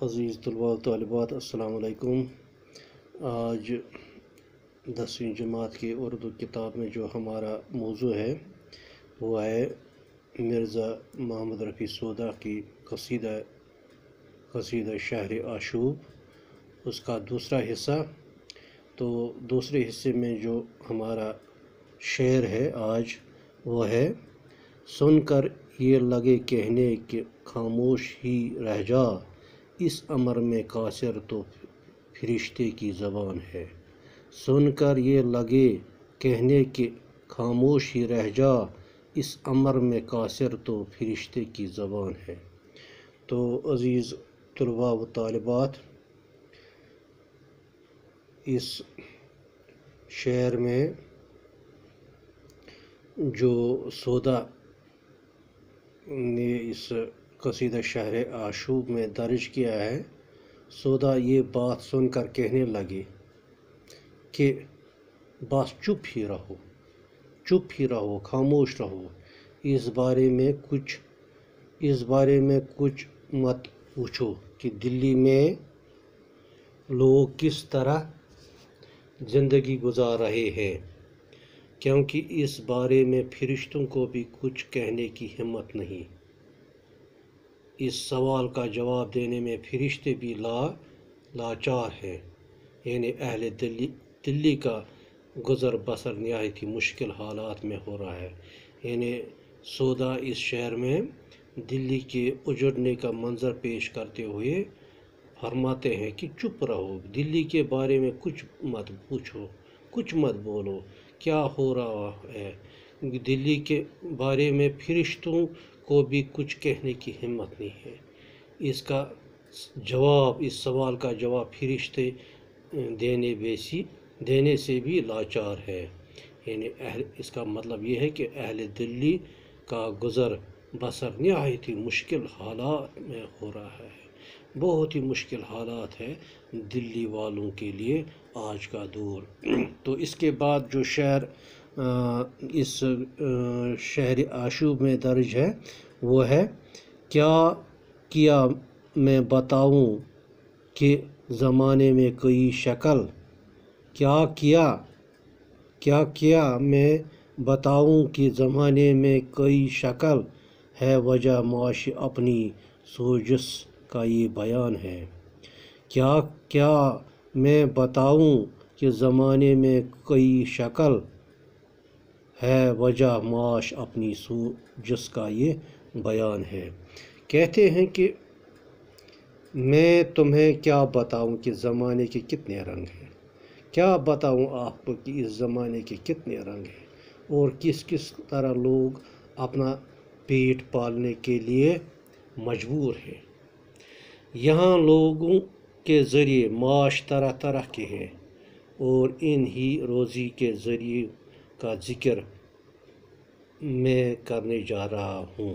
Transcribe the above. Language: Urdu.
عزیز طلباء و طالبات السلام علیکم۔ آج 10ویں جماعت کی اردو کتاب میں جو ہمارا موضوع ہے وہ ہے مرزا محمد رفیع سودا کی قصیدہ شہر آشوب، اس کا دوسرا حصہ۔ تو دوسرے حصے میں جو ہمارا شعر ہے آج وہ ہے: سن کر یہ لگے کہنے کہ خاموش ہی رہ جا، اس امر میں قاصر تو فرشتے کی زبان ہے۔ سن کر یہ لگے کہنے کہ خاموش ہی رہ جا، اس امر میں قاصر تو فرشتے کی زبان ہے۔ تو عزیز طلباء و طالبات، اس شعر میں جو سودا نے اس قصیدہ شہر آشوب میں درج کیا ہے، سودا یہ بات سن کر کہنے لگے کہ بس چپ ہی رہو، خاموش رہو، اس بارے میں کچھ مت پوچھو کہ دلی میں لوگ کس طرح زندگی گزار رہے ہیں، کیونکہ اس بارے میں فرشتوں کو بھی کچھ کہنے کی ہمت نہیں۔ اس سوال کا جواب دینے میں فرشتے بھی لاچار ہیں، یعنی اہل دلی کا گزر بسر نہایت ہی مشکل حالات میں ہو رہا ہے۔ یعنی سودا اس شعر میں دلی کے اجڑنے کا منظر پیش کرتے ہوئے فرماتے ہیں کہ چپ رہو، دلی کے بارے میں کچھ مت پوچھو، کچھ مت بولو، کیا ہو رہا ہے۔ دلی کے بارے میں فرشتوں کو بھی کچھ کہنے کی ہمت نہیں ہے۔ اس سوال کا جواب فرشتے دینے سے بھی لاچار ہے۔ یعنی اس کا مطلب یہ ہے کہ اہل دلی کا گزر بسر نہایت ہی مشکل حالات میں ہو رہا ہے، بہت ہی مشکل حالات ہے دلی والوں کے لیے آج کا دور۔ تو اس کے بعد جو شعر اس شہر آشوب میں درج ہے وہ ہے: کیا کیا میں بتاؤں کہ زمانے میں کوئی شکل، کیا کیا میں بتاؤں کہ زمانے میں کوئی شکل ہے، وجہ معاش اپنی سوجس کا یہ بیان ہے۔ کیا میں بتاؤں کہ زمانے میں کوئی شکل ہے، وجہ معاش اپنی سوجس کا یہ بیان ہے۔ کہتے ہیں کہ میں تمہیں کیا بتاؤں کہ زمانے کے کتنے رنگ ہیں، کیا بتاؤں آپ کو کہ اس زمانے کے کتنے رنگ ہیں، اور کس طرح لوگ اپنا پیٹ پالنے کے لیے مجبور ہیں۔ یہاں لوگوں کے ذریعے معاش طرح طرح کے ہیں، اور ان ہی روزی کے ذریعے کا ذکر میں کرنے جا رہا ہوں۔